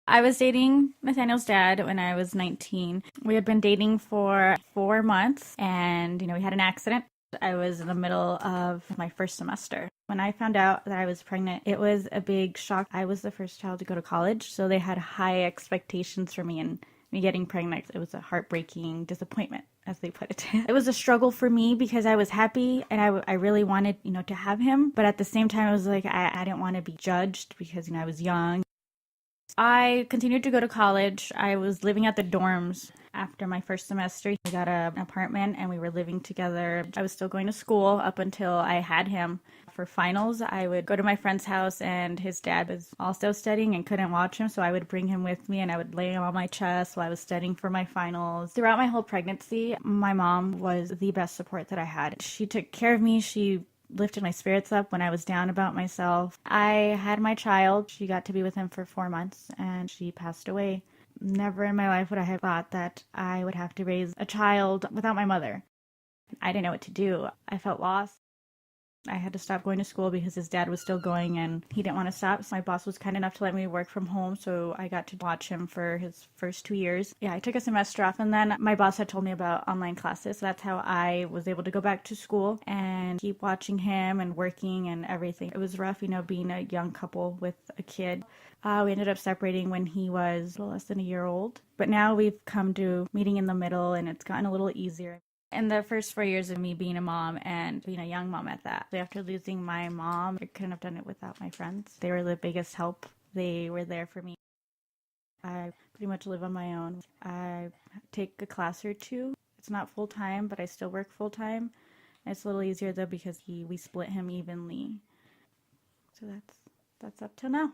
I was dating Nathaniel's dad when I was 19. We had been dating for 4 months and, we had an accident. I was in the middle of my first semester. When I found out that I was pregnant, it was a big shock. I was the first child to go to college, so they had high expectations for me, and me getting pregnant, it was a heartbreaking disappointment, as they put it. It was a struggle for me because I was happy and I really wanted, to have him. But at the same time, I was like, I didn't want to be judged because, I was young. I continued to go to college. I was living at the dorms after my first semester. We got an apartment and we were living together. I was still going to school up until I had him. For finals, I would go to my friend's house and his dad was also studying and couldn't watch him, so I would bring him with me and I would lay him on my chest while I was studying for my finals. Throughout my whole pregnancy, my mom was the best support that I had. She took care of me. She lifted my spirits up when I was down about myself. I had my child. She got to be with him for 4 months and she passed away. Never in my life would I have thought that I would have to raise a child without my mother. I didn't know what to do. I felt lost. I had to stop going to school because his dad was still going and he didn't want to stop. So my boss was kind enough to let me work from home. So I got to watch him for his first 2 years. Yeah, I took a semester off and then my boss had told me about online classes. So that's how I was able to go back to school and keep watching him and working and everything. It was rough, being a young couple with a kid. We ended up separating when he was a little less than a year old. But now we've come to meeting in the middle and it's gotten a little easier. In the first 4 years of me being a mom and being a young mom at that, after losing my mom, I couldn't have done it without my friends. They were the biggest help. They were there for me. I pretty much live on my own. I take a class or two. It's not full time, but I still work full time. It's a little easier though because we split him evenly. So that's up till now.